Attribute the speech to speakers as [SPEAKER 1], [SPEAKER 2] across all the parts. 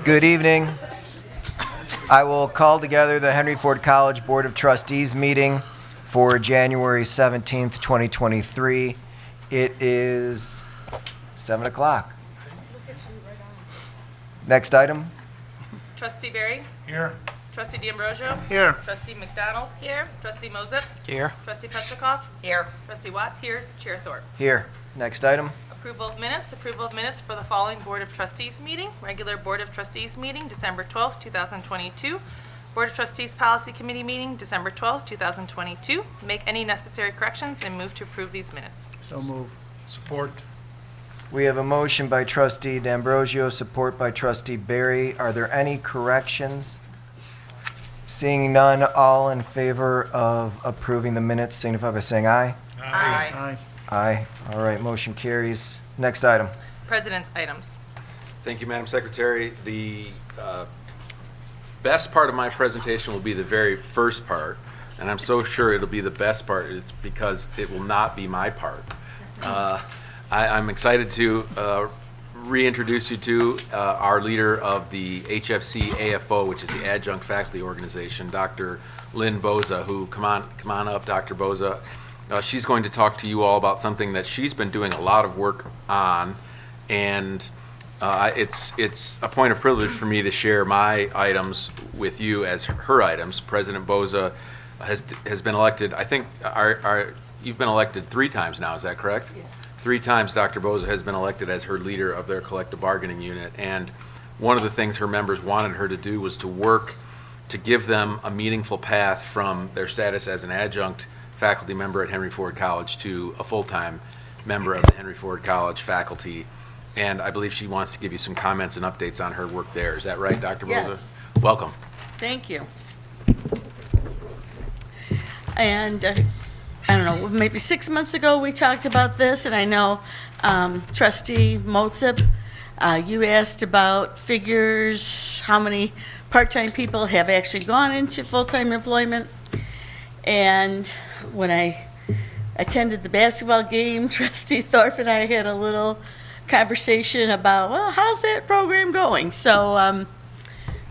[SPEAKER 1] Good evening. I will call together the Henry Ford College Board of Trustees meeting for January 17th, 2023. It is 7 o'clock. Next item.
[SPEAKER 2] Trustee Berry?
[SPEAKER 3] Here.
[SPEAKER 2] Trustee D'Ambrosio?
[SPEAKER 3] Here.
[SPEAKER 2] Trustee McDonald? Here. Trustee Moses?
[SPEAKER 3] Here.
[SPEAKER 2] Trustee Petrikov?
[SPEAKER 4] Here.
[SPEAKER 2] Trustee Watts here. Chair Thorpe.
[SPEAKER 1] Here. Next item.
[SPEAKER 2] Approval of minutes. Approval of minutes for the following Board of Trustees meeting. Regular Board of Trustees meeting, December 12th, 2022. Board of Trustees Policy Committee meeting, December 12th, 2022. Make any necessary corrections and move to approve these minutes.
[SPEAKER 3] So move. Support.
[SPEAKER 1] We have a motion by Trustee D'Ambrosio, support by Trustee Berry. Are there any corrections? Seeing none, all in favor of approving the minutes signify by saying aye.
[SPEAKER 3] Aye.
[SPEAKER 1] Aye. All right, motion carries. Next item.
[SPEAKER 2] President's items.
[SPEAKER 5] Thank you, Madam Secretary. The best part of my presentation will be the very first part, and I'm so sure it'll be the best part. It's because it will not be my part. I'm excited to reintroduce you to our leader of the HFC AFO, which is the Adjunct Faculty Organization, Dr. Lynn Boza, who, come on up, Dr. Boza. She's going to talk to you all about something that she's been doing a lot of work on, and it's a point of privilege for me to share my items with you as her items. President Boza has been elected, I think, you've been elected 3 times now, is that correct? Yeah. 3 times Dr. Boza has been elected as her leader of their collective bargaining unit, and one of the things her members wanted her to do was to work to give them a meaningful path from their status as an adjunct faculty member at Henry Ford College to a full-time member of the Henry Ford College faculty. And I believe she wants to give you some comments and updates on her work there. Is that right, Dr. Boza?
[SPEAKER 4] Yes.
[SPEAKER 5] Welcome.
[SPEAKER 4] Thank you. And I don't know, maybe 6 months ago we talked about this, and I know Trustee Motzip, you asked about figures, how many part-time people have actually gone into full-time employment. And when I attended the basketball game, Trustee Thorpe and I had a little conversation about, well, how's that program going? So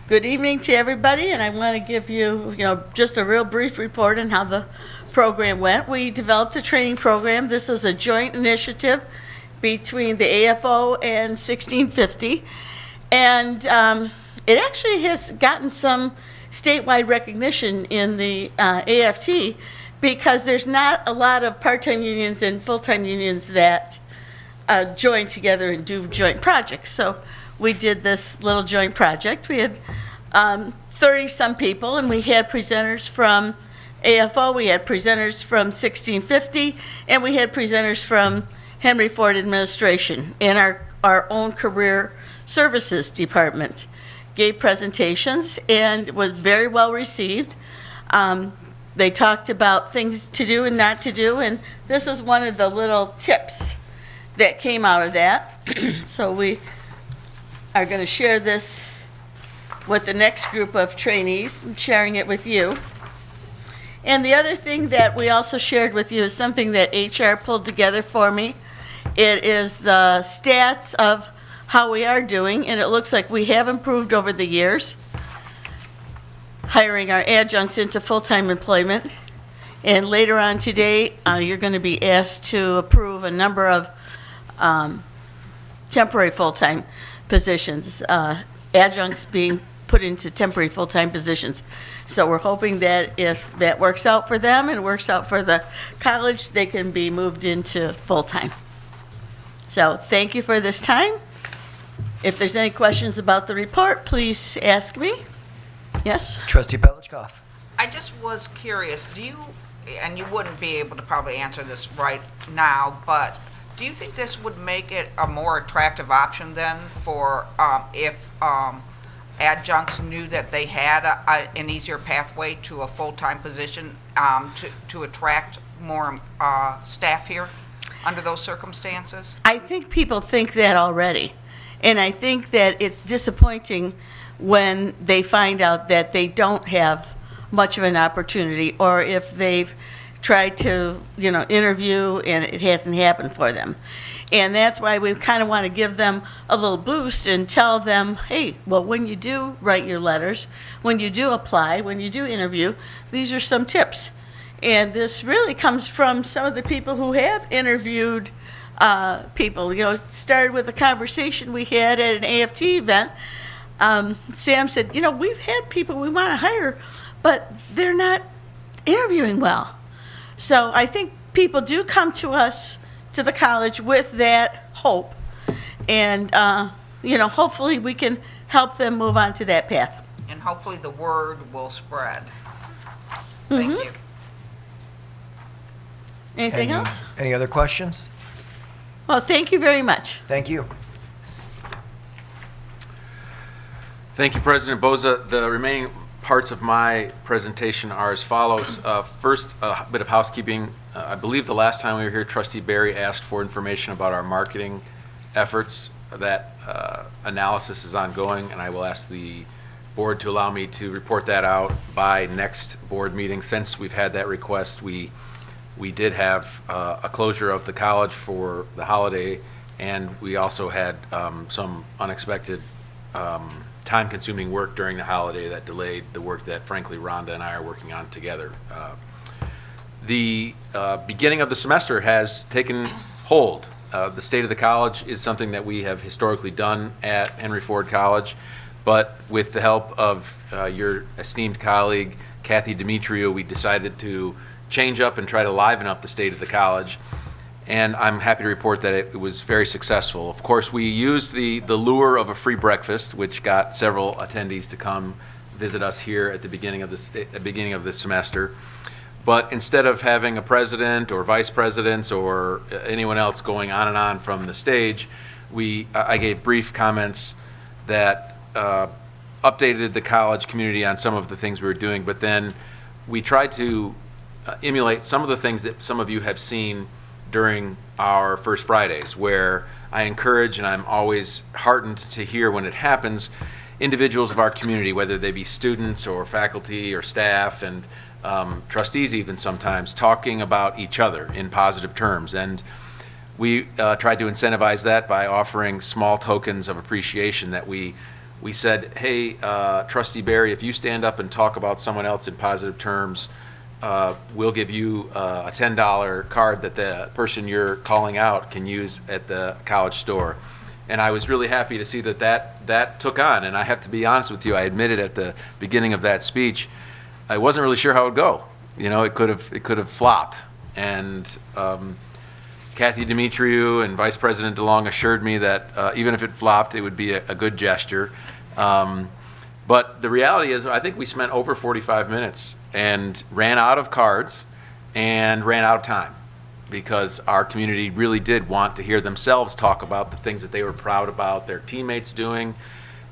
[SPEAKER 4] good evening to everybody, and I want to give you, just a real brief report on how the program went. We developed a training program. This is a joint initiative between the AFO and 1650, and it actually has gotten some statewide recognition in the AFT, because there's not a lot of part-time unions and full-time unions that join together and do joint projects. So we did this little joint project. We had 30-some people, and we had presenters from AFO, we had presenters from 1650, and we had presenters from Henry Ford Administration and our own career services department. Gave presentations and was very well received. They talked about things to do and not to do, and this is one of the little tips that came out of that. So we are going to share this with the next group of trainees. I'm sharing it with you. And the other thing that we also shared with you is something that HR pulled together for me. It is the stats of how we are doing, and it looks like we have improved over the years, hiring our adjuncts into full-time employment. And later on today, you're going to be asked to approve a number of temporary full-time positions, adjuncts being put into temporary full-time positions. So we're hoping that if that works out for them and works out for the college, they can be moved into full-time. So thank you for this time. If there's any questions about the report, please ask me. Yes?
[SPEAKER 1] Trustee Pelichkov.
[SPEAKER 6] I just was curious, and you wouldn't be able to probably answer this right now, but do you think this would make it a more attractive option then for if adjuncts knew that they had an easier pathway to a full-time position to attract more staff here under those circumstances?
[SPEAKER 4] I think people think that already. And I think that it's disappointing when they find out that they don't have much of an opportunity, or if they've tried to, interview, and it hasn't happened for them. And that's why we kind of want to give them a little boost and tell them, hey, well, when you do write your letters, when you do apply, when you do interview, these are some tips. And this really comes from some of the people who have interviewed people. It started with a conversation we had at an AFT event. Sam said, we've had people we want to hire, but they're not interviewing well. So I think people do come to us, to the college, with that hope. And, hopefully we can help them move on to that path.
[SPEAKER 6] And hopefully the word will spread. Thank you.
[SPEAKER 4] Anything else?
[SPEAKER 1] Any other questions?
[SPEAKER 4] Well, thank you very much.
[SPEAKER 1] Thank you.
[SPEAKER 5] Thank you, President Boza. The remaining parts of my presentation are as follows. First, a bit of housekeeping. I believe the last time we were here, Trustee Barry asked for information about our marketing efforts. That analysis is ongoing, and I will ask the board to allow me to report that out by next board meeting. Since we've had that request, we did have a closure of the college for the holiday, and we also had some unexpected time-consuming work during the holiday that delayed the work that, frankly, Rhonda and I are working on together. The beginning of the semester has taken hold. The state of the college is something that we have historically done at Henry Ford College, but with the help of your esteemed colleague, Kathy Demetriou, we decided to change up and try to liven up the state of the college. And I'm happy to report that it was very successful. Of course, we used the lure of a free breakfast, which got several attendees to come visit us here at the beginning of the semester. But instead of having a president or vice presidents or anyone else going on and on from the stage, I gave brief comments that updated the college community on some of the things we were doing. But then we tried to emulate some of the things that some of you have seen during our First Fridays, where I encourage, and I'm always heartened to hear when it happens, individuals of our community, whether they be students or faculty or staff and trustees even sometimes, talking about each other in positive terms. And we tried to incentivize that by offering small tokens of appreciation that we said, hey, Trustee Barry, if you stand up and talk about someone else in positive terms, we'll give you a $10 card that the person you're calling out can use at the college store. And I was really happy to see that took on. And I have to be honest with you, I admitted at the beginning of that speech, I wasn't really sure how it would go. It could have flopped. And Kathy Demetriou and Vice President DeLong assured me that even if it flopped, it would be a good gesture. But the reality is, I think we spent over 45 minutes and ran out of cards and ran out of time because our community really did want to hear themselves talk about the things that they were proud about their teammates doing.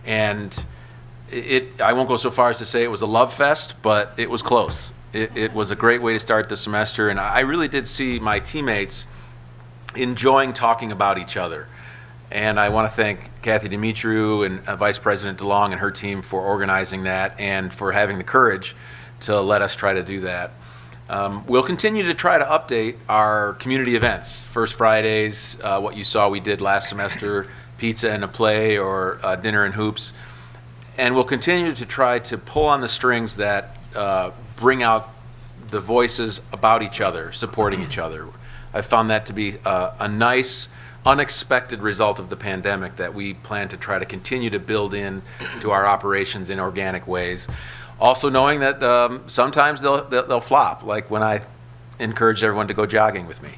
[SPEAKER 5] And I won't go so far as to say it was a love fest, but it was close. It was a great way to start the semester, and I really did see my teammates enjoying talking about each other. And I want to thank Kathy Demetriou and Vice President DeLong and her team for organizing that and for having the courage to let us try to do that. We'll continue to try to update our community events. First Fridays, what you saw we did last semester, pizza and a play or dinner and hoops. And we'll continue to try to pull on the strings that bring out the voices about each other, supporting each other. I found that to be a nice, unexpected result of the pandemic that we plan to try to continue to build in to our operations in organic ways. Also knowing that sometimes they'll flop, like when I encouraged everyone to go jogging with me.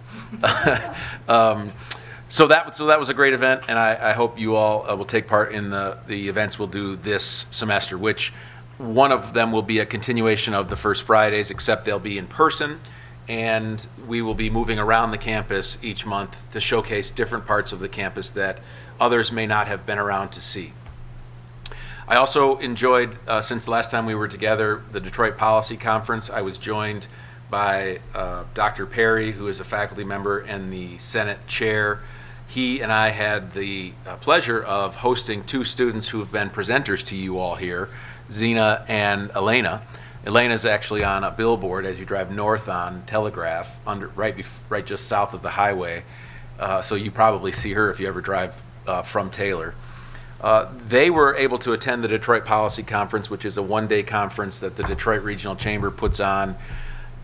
[SPEAKER 5] So that was a great event, and I hope you all will take part in the events we'll do this semester, which one of them will be a continuation of the First Fridays, except they'll be in person, and we will be moving around the campus each month to showcase different parts of the campus that others may not have been around to see. I also enjoyed, since the last time we were together, the Detroit Policy Conference. I was joined by Dr. Perry, who is a faculty member and the Senate chair. He and I had the pleasure of hosting two students who have been presenters to you all here, Zena and Elena. Elena's actually on a billboard as you drive north on Telegraph, right just south of the highway. So you probably see her if you ever drive from Taylor. They were able to attend the Detroit Policy Conference, which is a one-day conference that the Detroit Regional Chamber puts on.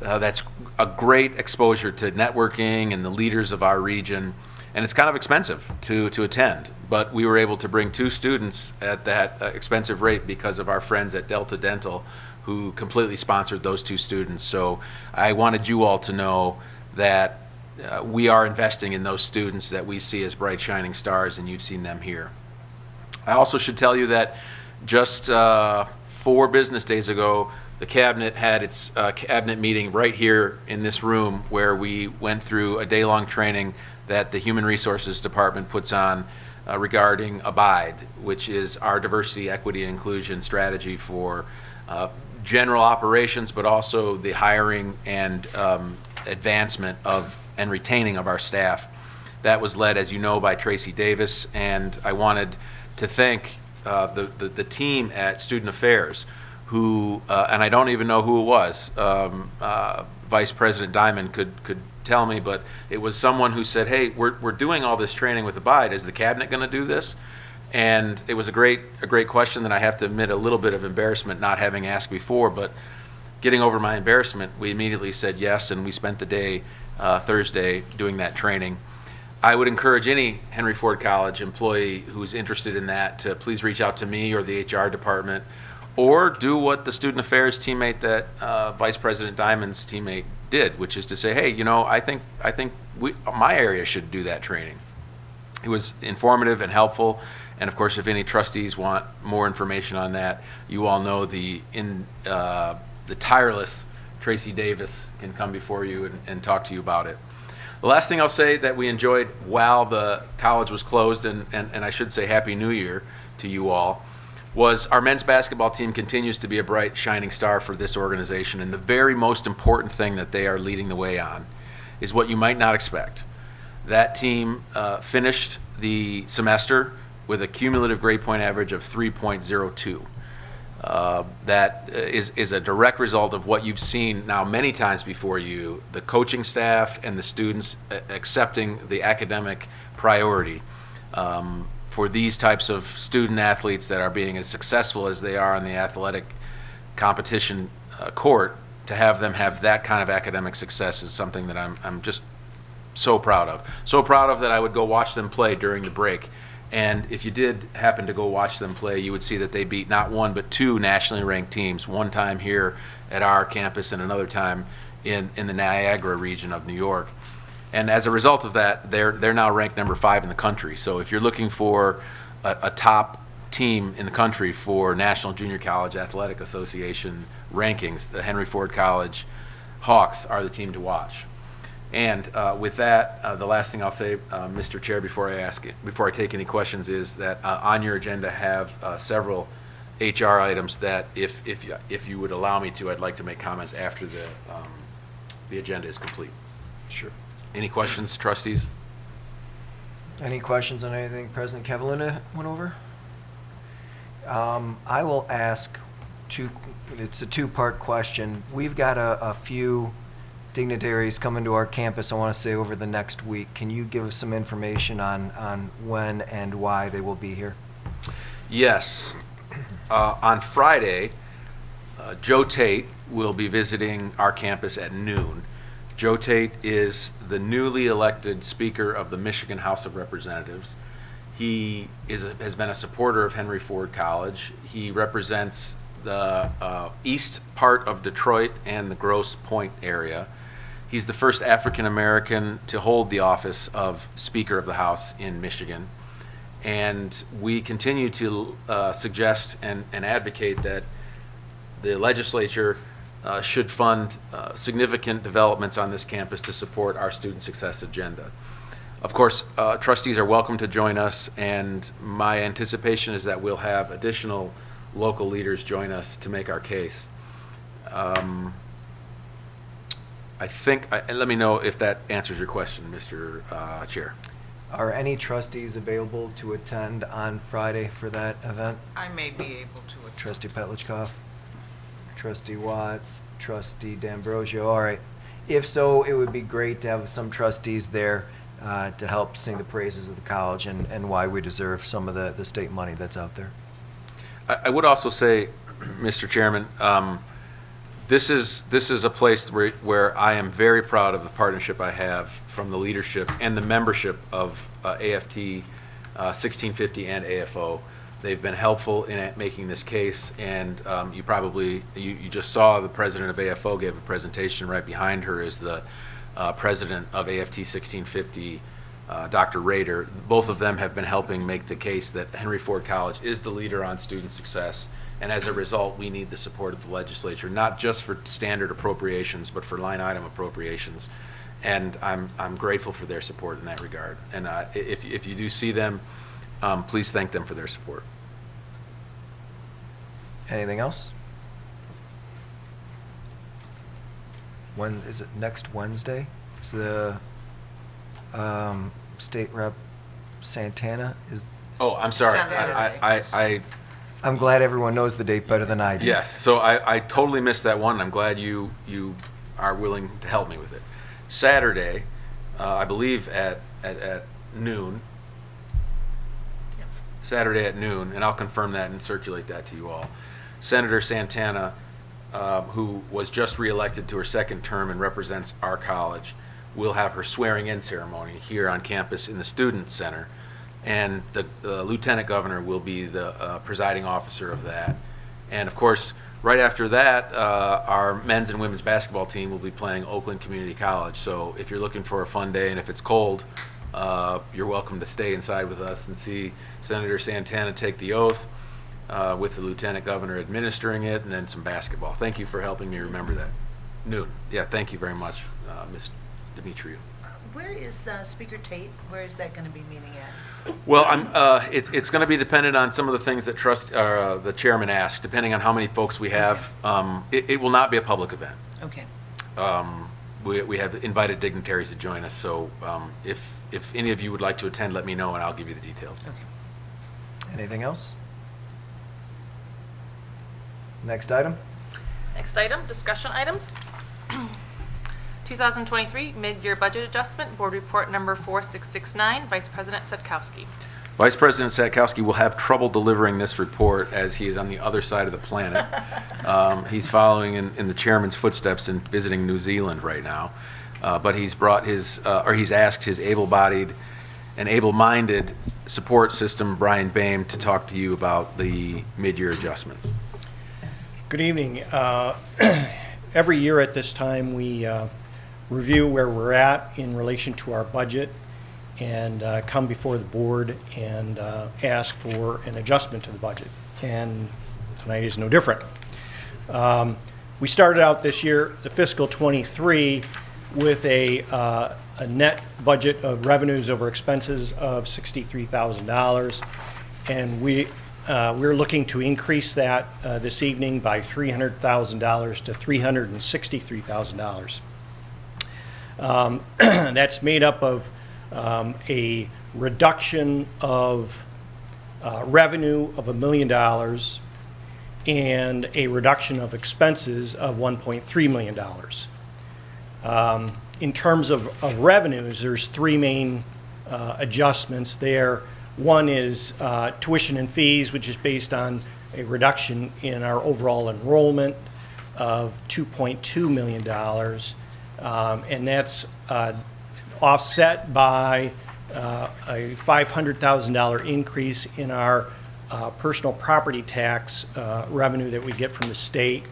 [SPEAKER 5] That's a great exposure to networking and the leaders of our region. And it's kind of expensive to attend, but we were able to bring 2 students at that expensive rate because of our friends at Delta Dental, who completely sponsored those 2 students. So I wanted you all to know that we are investing in those students that we see as bright shining stars, and you've seen them here. I also should tell you that just 4 business days ago, the cabinet had its cabinet meeting right here in this room, where we went through a day-long training that the Human Resources Department puts on regarding ABIDE, which is our diversity, equity, and inclusion strategy for general operations, but also the hiring and advancement of and retaining of our staff. That was led, as you know, by Tracy Davis, and I wanted to thank the team at Student Affairs, who, and I don't even know who it was, Vice President Diamond could tell me, but it was someone who said, hey, we're doing all this training with ABIDE. Is the cabinet going to do this? And it was a great question that I have to admit a little bit of embarrassment not having asked before, but getting over my embarrassment, we immediately said yes, and we spent the day Thursday doing that training. I would encourage any Henry Ford College employee who's interested in that to please reach out to me or the HR department, or do what the Student Affairs teammate that Vice President Diamond's teammate did, which is to say, hey, I think my area should do that training. It was informative and helpful, and of course, if any trustees want more information on that, you all know the tireless Tracy Davis can come before you and talk to you about it. The last thing I'll say that we enjoyed while the college was closed, and I should say Happy New Year to you all, was our men's basketball team continues to be a bright, shining star for this organization. And the very most important thing that they are leading the way on is what you might not expect. That team finished the semester with a cumulative grade point average of 3.02. That is a direct result of what you've seen now many times before you, the coaching staff and the students accepting the academic priority for these types of student athletes that are being as successful as they are on the athletic competition court. To have them have that kind of academic success is something that I'm just so proud of. So proud of that I would go watch them play during the break. And if you did happen to go watch them play, you would see that they beat not 1 but 2 nationally ranked teams, one time here at our campus and another time in the Niagara region of New York. And as a result of that, they're now ranked number 5 in the country. So if you're looking for a top team in the country for National Junior College Athletic Association rankings, the Henry Ford College Hawks are the team to watch. And with that, the last thing I'll say, Mr. Chair, before I take any questions, is that on your agenda have several HR items that, if you would allow me to, I'd like to make comments after the agenda is complete.
[SPEAKER 1] Sure.
[SPEAKER 5] Any questions, trustees?
[SPEAKER 1] Any questions on anything President Cavalluna went over? I will ask it's a 2-part question. We've got a few dignitaries coming to our campus, I want to say, over the next week. Can you give us some information on when and why they will be here?
[SPEAKER 5] Yes. On Friday, Joe Tate will be visiting our campus at noon. Joe Tate is the newly elected Speaker of the Michigan House of Representatives. He has been a supporter of Henry Ford College. He represents the east part of Detroit and the Grosse Pointe area. He's the first African American to hold the office of Speaker of the House in Michigan. And we continue to suggest and advocate that the legislature should fund significant developments on this campus to support our student success agenda. Of course, trustees are welcome to join us, and my anticipation is that we'll have additional local leaders join us to make our case. I think, and let me know if that answers your question, Mr. Chair.
[SPEAKER 1] Are any trustees available to attend on Friday for that event?
[SPEAKER 6] I may be able to attend.
[SPEAKER 1] Trustee Petlicoff? Trustee Watts, Trustee D'Ambrosio. All right. If so, it would be great to have some trustees there to help sing the praises of the college and why we deserve some of the state money that's out there.
[SPEAKER 5] I would also say, Mr. Chairman, this is a place where I am very proud of the partnership I have from the leadership and the membership of AFT 1650 and AFO. They've been helpful in making this case, and you just saw the president of AFO gave a presentation. Right behind her is the president of AFT 1650, Dr. Rader. Both of them have been helping make the case that Henry Ford College is the leader on student success, and as a result, we need the support of the legislature, not just for standard appropriations, but for line item appropriations. And I'm grateful for their support in that regard. And if you do see them, please thank them for their support.
[SPEAKER 1] Anything else? When is it? Next Wednesday? Is the State Rep Santana is?
[SPEAKER 5] Oh, I'm sorry.
[SPEAKER 6] Saturday.
[SPEAKER 1] I'm glad everyone knows the date better than I do.
[SPEAKER 5] Yes, so I totally missed that one. I'm glad you are willing to help me with it. Saturday, I believe at noon. Saturday at noon, and I'll confirm that and circulate that to you all. Senator Santana, who was just reelected to her second term and represents our college, will have her swearing-in ceremony here on campus in the Student Center, and the Lieutenant Governor will be the presiding officer of that. And of course, right after that, our men's and women's basketball team will be playing Oakland Community College. So if you're looking for a fun day, and if it's cold, you're welcome to stay inside with us and see Senator Santana take the oath with the Lieutenant Governor administering it, and then some basketball. Thank you for helping me remember that. Noon. Yeah, thank you very much, Ms. Demetriou.
[SPEAKER 7] Where is Speaker Tate? Where is that going to be meeting at?
[SPEAKER 5] Well, it's going to be dependent on some of the things that the chairman asked, depending on how many folks we have. It will not be a public event.
[SPEAKER 7] Okay.
[SPEAKER 5] We have invited dignitaries to join us, so if any of you would like to attend, let me know and I'll give you the details.
[SPEAKER 7] Okay.
[SPEAKER 1] Anything else? Next item?
[SPEAKER 2] Next item, discussion items. 2023 mid-year budget adjustment, board report number 4669, Vice President Setkowski.
[SPEAKER 5] Vice President Satkowski will have trouble delivering this report as he is on the other side of the planet. He's following in the chairman's footsteps and visiting New Zealand right now. But he's brought he's asked his able-bodied and able-minded support system, Brian Boehm, to talk to you about the mid-year adjustments.
[SPEAKER 8] Good evening. Every year at this time, we review where we're at in relation to our budget and come before the board and ask for an adjustment to the budget. And tonight is no different. We started out this year, the fiscal 23, with a net budget of revenues over expenses of $63,000. And we're looking to increase that this evening by $300,000 to $363,000. That's made up of a reduction of revenue of $1 million and a reduction of expenses of $1.3 million. In terms of revenues, there's three main adjustments there. One is tuition and fees, which is based on a reduction in our overall enrollment of $2.2 million. And that's offset by a $500,000 increase in our personal property tax revenue that we get from the state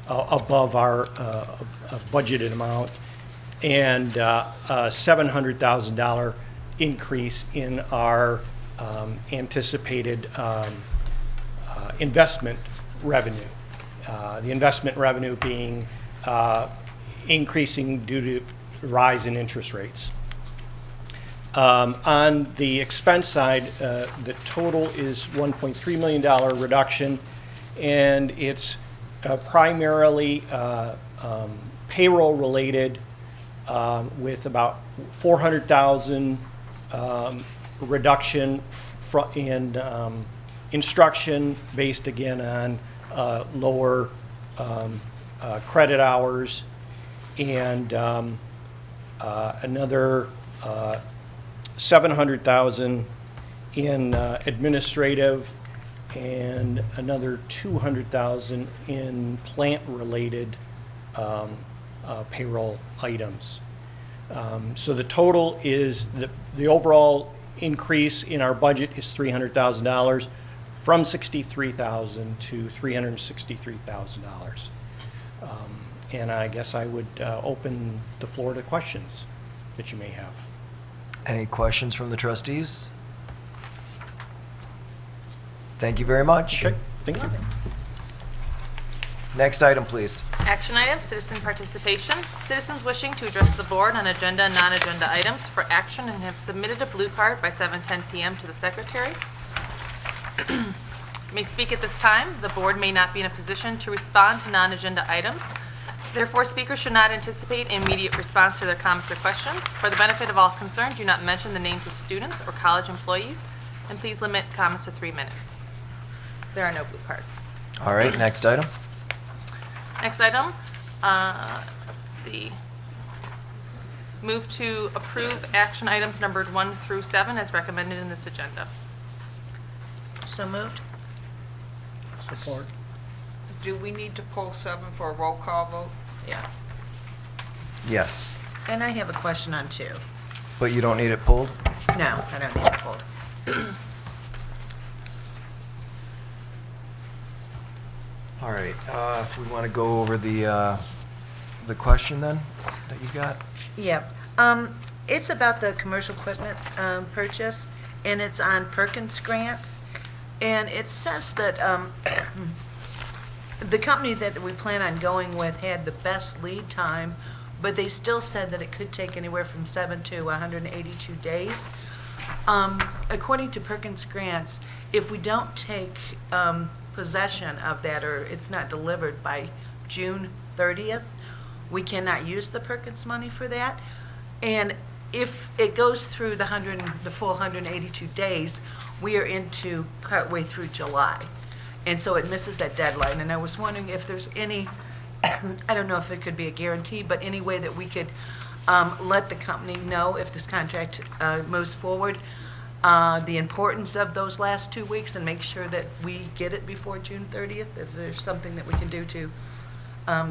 [SPEAKER 8] above our budgeted amount, and a $700,000 increase in our anticipated investment revenue. The investment revenue being increasing due to rise in interest rates. On the expense side, the total is $1.3 million reduction, and it's primarily payroll related, with about $400,000 reduction in instruction based again on lower credit hours, and another $700,000 in administrative, and another $200,000 in plant-related payroll items. So the total is, the overall increase in our budget is $300,000, from $63,000 to $363,000. And I guess I would open the floor to questions that you may have.
[SPEAKER 1] Any questions from the trustees? Thank you very much.
[SPEAKER 8] Okay, thank you.
[SPEAKER 1] Next item, please.
[SPEAKER 2] Action item, citizen participation. Citizens wishing to address the board on agenda and non-agenda items for action and have submitted a blue card by 7:10 PM to the secretary may speak at this time. The board may not be in a position to respond to non-agenda items. Therefore, speakers should not anticipate immediate response to their comments or questions. For the benefit of all concerned, do not mention the names of students or college employees, and please limit comments to 3 minutes. There are no blue cards.
[SPEAKER 1] All right, next item.
[SPEAKER 2] Next item, let's see. Move to approve action items numbered 1 through 7 as recommended in this agenda.
[SPEAKER 7] So moved?
[SPEAKER 8] Support.
[SPEAKER 6] Do we need to pull 7 for a roll call vote?
[SPEAKER 7] Yeah.
[SPEAKER 1] Yes,
[SPEAKER 7] And I have a question on 2.
[SPEAKER 1] but you don't need it pulled?
[SPEAKER 7] No, I don't need it pulled.
[SPEAKER 1] All right, if we want to go over the question then that you got?
[SPEAKER 7] Yep. It's about the commercial equipment purchase, and it's on Perkins grants. And it says that the company that we plan on going with had the best lead time, but they still said that it could take anywhere from 7 to 182 days. According to Perkins grants, if we don't take possession of that, or it's not delivered by June 30th, we cannot use the Perkins money for that. And if it goes through the full 182 days, we are into partway through July. And so it misses that deadline. And I was wondering if there's any, I don't know if it could be a guarantee, but any way that we could let the company know if this contract moves forward, the importance of those last 2 weeks, and make sure that we get it before June 30th, if there's something that we can do to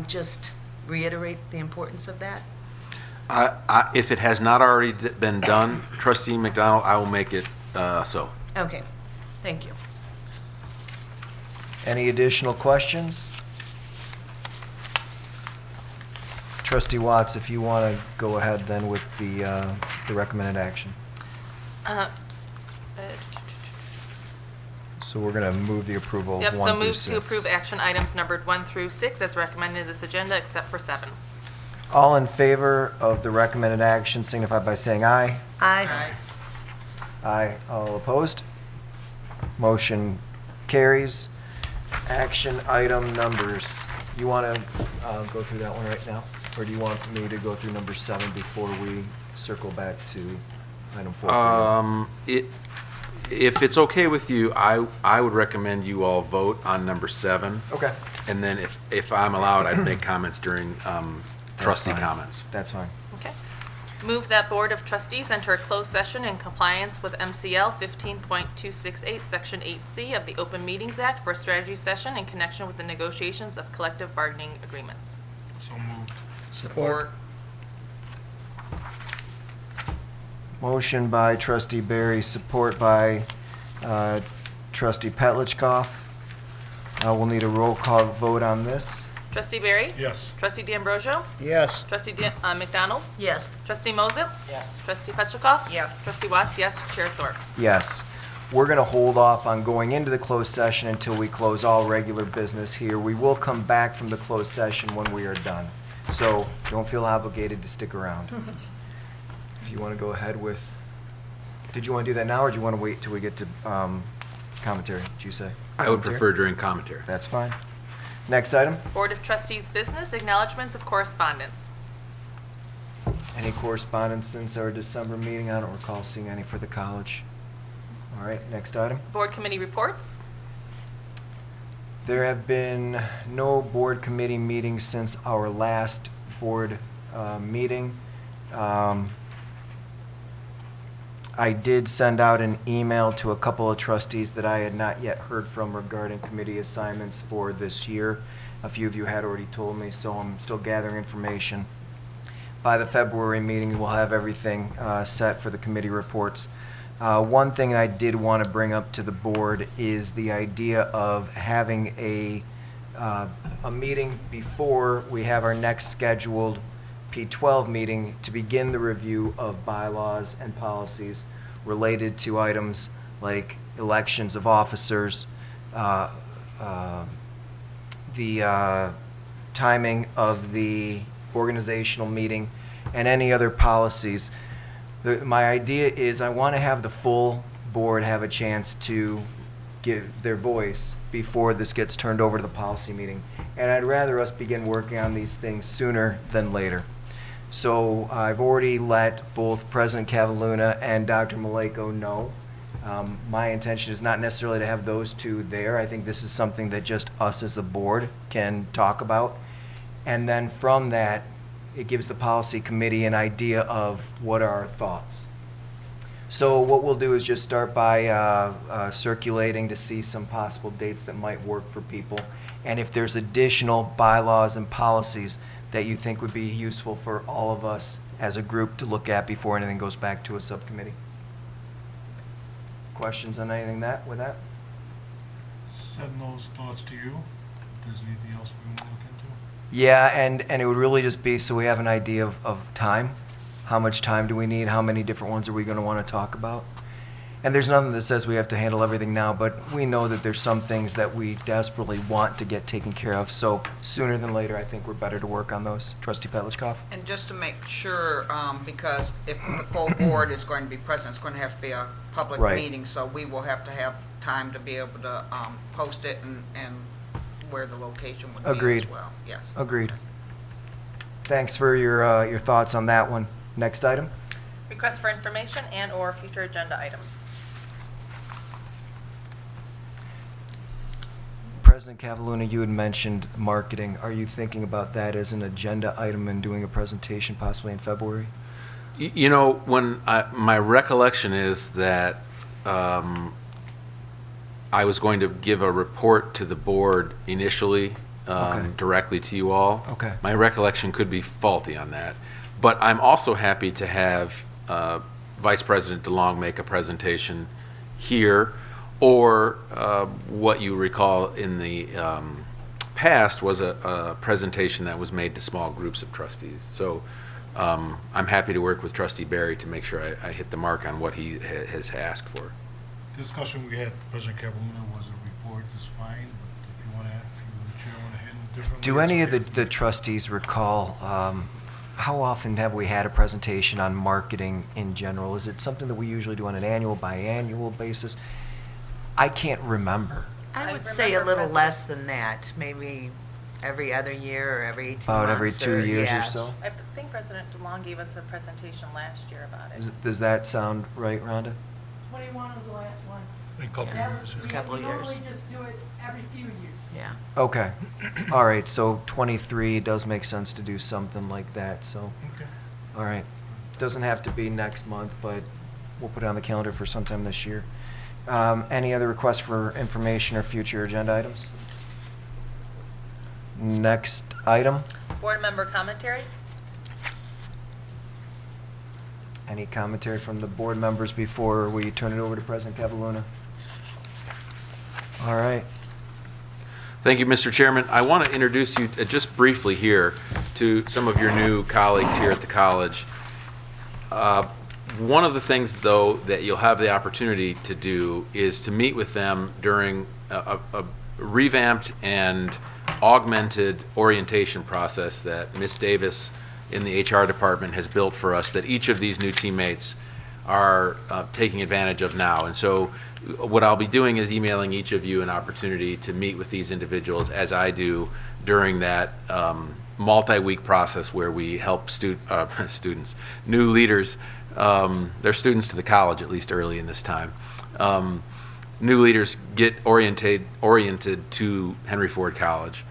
[SPEAKER 7] just reiterate the importance of that.
[SPEAKER 5] If it has not already been done, Trustee McDonald, I will make it so.
[SPEAKER 7] Okay, thank you.
[SPEAKER 1] Any additional questions? Trustee Watts, if you want to go ahead then with the recommended action. So we're going to move the approval of 1
[SPEAKER 2] Yep,
[SPEAKER 1] through 6.
[SPEAKER 2] so move to approve action items numbered 1 through 6 as recommended in this agenda, except for 7.
[SPEAKER 1] All in favor of the recommended action signify by saying aye.
[SPEAKER 7] Aye.
[SPEAKER 1] Aye. All opposed? Motion carries. Action item numbers. You want to go through that one right now? Or do you want me to go through number 7 before we circle back to item 4?
[SPEAKER 5] If it's okay with you, I would recommend you all vote on number 7.
[SPEAKER 1] Okay.
[SPEAKER 5] And then if I'm allowed, I'd make comments during trustee
[SPEAKER 1] fine.
[SPEAKER 5] comments.
[SPEAKER 1] That's fine.
[SPEAKER 2] Okay. Move that Board of Trustees enter a closed session in compliance with MCL 15.268, Section 8C of the Open Meetings Act for a strategy session in connection with the negotiations of collective bargaining agreements.
[SPEAKER 3] So moved.
[SPEAKER 6] Support.
[SPEAKER 1] Motion by Trustee Barry, support by Trustee Petlicoff. We'll need a roll call vote on this.
[SPEAKER 2] Trustee Barry?
[SPEAKER 3] Yes.
[SPEAKER 2] Trustee D'Ambrosio?
[SPEAKER 3] Yes.
[SPEAKER 2] Trustee McDonald?
[SPEAKER 7] Yes.
[SPEAKER 2] Trustee Moses?
[SPEAKER 6] Yes.
[SPEAKER 2] Trustee Petlicoff?
[SPEAKER 6] Yes.
[SPEAKER 2] Trustee Watts, yes. Chair Thorpe?
[SPEAKER 1] Yes. We're going to hold off on going into the closed session until we close all regular business here. We will come back from the closed session when we are done. So don't feel obligated to stick around. If you want to go ahead with, did you want to do that now, or do you want to wait till we get to commentary, did you say?
[SPEAKER 5] I would
[SPEAKER 1] Commentary?
[SPEAKER 5] prefer during commentary.
[SPEAKER 1] That's fine. Next item.
[SPEAKER 2] Board of Trustees business, acknowledgements of correspondence.
[SPEAKER 1] Any correspondence since our December meeting? I don't recall seeing any for the college. All right, next item.
[SPEAKER 2] Board committee reports.
[SPEAKER 1] There have been no board committee meetings since our last board meeting. I did send out an email to a couple of trustees that I had not yet heard from regarding committee assignments for this year. A few of you had already told me, so I'm still gathering information. By the February meeting, we'll have everything set for the committee reports. One thing I did want to bring up to the board is the idea of having a meeting before we have our next scheduled P12 meeting to begin the review of bylaws and policies related to items like elections of officers, the timing of the organizational meeting, and any other policies. My idea is I want to have the full board have a chance to give their voice before this gets turned over to the policy meeting. And I'd rather us begin working on these things sooner than later. So I've already let both President Cavalluna and Dr. Maleko know. My intention is not necessarily to have those two there. I think this is something that just us as the board can talk about. And then from that, it gives the policy committee an idea of what are our thoughts. So what we'll do is just start by circulating to see some possible dates that might work for people. And if there's additional bylaws and policies that you think would be useful for all of us as a group to look at before anything goes back to a subcommittee. Questions on anything with that?
[SPEAKER 3] Send those thoughts to you. If there's anything else we want to look into.
[SPEAKER 1] Yeah, and it would really just be so we have an idea of time. How much time do we need? How many different ones are we going to want to talk about? And there's nothing that says we have to handle everything now, but we know that there's some things that we desperately want to get taken care of. So sooner than later, I think we're better to work on those. Trustee Petlicoff?
[SPEAKER 6] And just to make sure, because if the full board is going to be present, it's going to have to be a public
[SPEAKER 1] Right.
[SPEAKER 6] meeting, so we will have to have time to be able to post it and where the location would be
[SPEAKER 1] Agreed.
[SPEAKER 6] as well. Yes.
[SPEAKER 1] Agreed. Thanks for your thoughts on that one. Next item?
[SPEAKER 2] Request for information and/or future agenda items.
[SPEAKER 1] President Cavalluna, you had mentioned marketing. Are you thinking about that as an agenda item and doing a presentation possibly in February?
[SPEAKER 5] You know, my recollection is that I was going to give a report to the board initially,
[SPEAKER 1] Okay.
[SPEAKER 5] directly to you all.
[SPEAKER 1] Okay.
[SPEAKER 5] My recollection could be faulty on that. But I'm also happy to have Vice President DeLong make a presentation here, or what you recall in the past was a presentation that was made to small groups of trustees. So I'm happy to work with Trustee Barry to make sure I hit the mark on what he has asked for.
[SPEAKER 3] Discussion we had, President Cavalluna, was a report is fine, but if you want to, if you, the chair, want to handle it differently.
[SPEAKER 1] Do
[SPEAKER 3] it's
[SPEAKER 1] any of
[SPEAKER 3] okay.
[SPEAKER 1] the trustees recall, how often have we had a presentation on marketing in general? Is it something that we usually do on an annual, biannual basis? I can't remember.
[SPEAKER 2] I
[SPEAKER 7] I would say a
[SPEAKER 2] remember
[SPEAKER 7] little
[SPEAKER 2] President-
[SPEAKER 7] less than that, maybe every other year or every 18 months.
[SPEAKER 1] About every 2 years or
[SPEAKER 7] yeah.
[SPEAKER 1] so?
[SPEAKER 2] I think President DeLong gave us a presentation last year about it.
[SPEAKER 1] Does that sound right, Rhonda?
[SPEAKER 9] 21 was the last one.
[SPEAKER 3] In a couple of
[SPEAKER 9] That was,
[SPEAKER 3] years.
[SPEAKER 9] we
[SPEAKER 7] Couple
[SPEAKER 9] we
[SPEAKER 7] years.
[SPEAKER 9] normally just do it every few years.
[SPEAKER 7] Yeah.
[SPEAKER 1] Okay. All right, so 23 does make sense to do something like that, so,
[SPEAKER 3] Okay.
[SPEAKER 1] all right. Doesn't have to be next month, but we'll put it on the calendar for sometime this year. Any other requests for information or future agenda items? Next item.
[SPEAKER 2] Board member commentary.
[SPEAKER 1] Any commentary from the board members before we turn it over to President Cavalluna? All right.
[SPEAKER 5] Thank you, Mr. Chairman. I want to introduce you just briefly here to some of your new colleagues here at the college. One of the things, though, that you'll have the opportunity to do is to meet with them during a revamped and augmented orientation process that Ms. Davis in the HR department has built for us, that each of these new teammates are taking advantage of now. And so what I'll be doing is emailing each of you an opportunity to meet with these individuals, as I do during that multi-week process where we help students, new leaders, they're students to the college, at least early in this time, new leaders get oriented to Henry Ford College.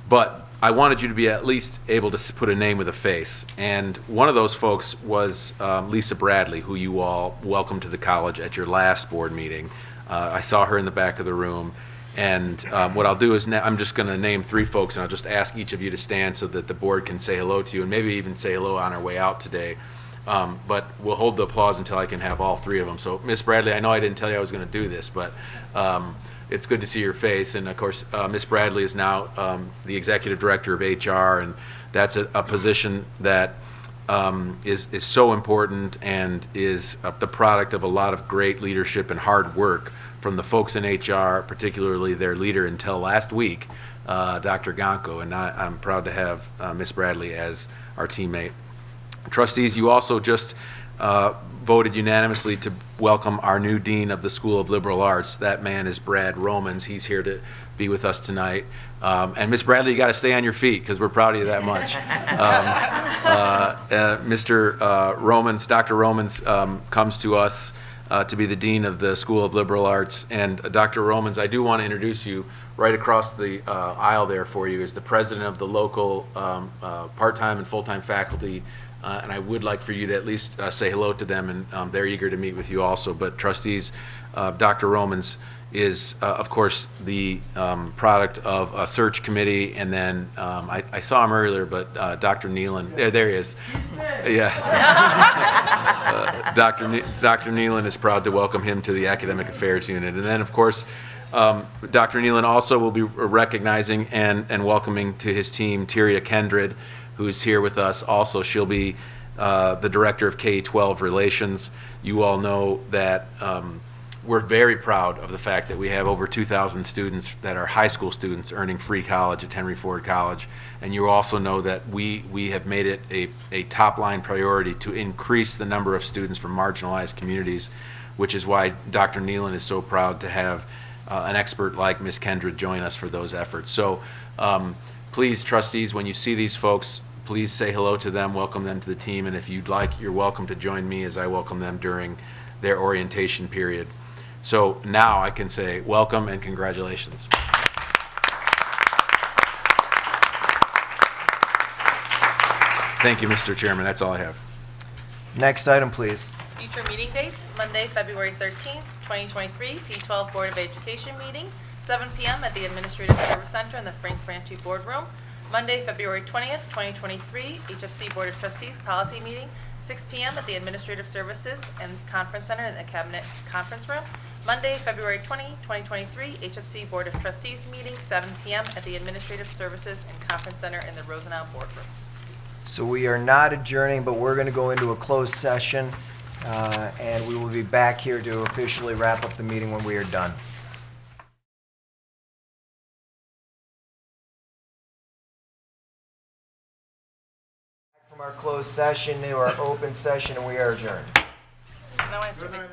[SPEAKER 5] But I wanted you to be at least able to put a name with a face. And one of those folks was Lisa Bradley, who you all welcomed to the college at your last board meeting. I saw her in the back of the room. And what I'll do is I'm just going to name 3 folks, and I'll just ask each of you to stand so that the board can say hello to you, and maybe even say hello on our way out today. But we'll hold the applause until I can have all 3 of them. So, Miss Bradley, I know I didn't tell you I was going to do this, but it's good to see your face. And of course, Miss Bradley is now the executive director of HR, and that's a position that is so important and is the product of a lot of great leadership and hard work from the folks in HR, particularly their leader until last week, Dr. Gonko. And I'm proud to have Miss Bradley as our teammate. Trustees, you also just voted unanimously to welcome our new Dean of the School of Liberal Arts. That man is Brad Romans. He's here to be with us tonight. And Miss Bradley, you got to stay on your feet because we're proud of you that much. Mr. Romans, Dr. Romans comes to us to be the Dean of the School of Liberal Arts. And Dr. Romans, I do want to introduce you. Right across the aisle there for you is the president of the local part-time and full-time faculty. And I would like for you to at least say hello to them, and they're eager to meet with you also. But trustees, Dr. Romans is, of course, the product of a search committee, and then I saw him earlier, but Dr. Nealon, there he is. Yeah. Dr. Nealon is proud to welcome him to the Academic Affairs Unit. And then, of course, Dr. Nealon also will be recognizing and welcoming to his team Tyria Kendred, who's here with us also. She'll be the director of K-12 relations. You all know that we're very proud of the fact that we have over 2,000 students that are high school students earning free college at Henry Ford College. And you also know that we have made it a top-line priority to increase the number of students from marginalized communities, which is why Dr. Nealon is so proud to have an expert like Ms. Kendra join us for those efforts. So please, trustees, when you see these folks, please say hello to them, welcome them to the team, and if you'd like, you're welcome to join me as I welcome them during their orientation period. So now I can say welcome and congratulations. Thank you, Mr. Chairman. That's all I have.
[SPEAKER 1] Next item, please.
[SPEAKER 2] Future meeting dates, Monday, February 13th, 2023, P12 Board of Education meeting, 7 p.m. at the Administrative Service Center in the Frank Franchi Boardroom. Monday, February 20th, 2023, HFC Board of Trustees policy meeting, 6 p.m. at the Administrative Services and Conference Center in the Cabinet Conference Room. Monday, February 20, 2023, HFC Board of Trustees meeting, 7 p.m. at the Administrative Services and Conference Center in the Rosenau Boardroom.
[SPEAKER 1] So we are not adjourning, but we're going to go into a closed session, and we will be back here to officially wrap up the meeting when we are done. From our closed session to our open session, and we are adjourned.
[SPEAKER 2] Now I have to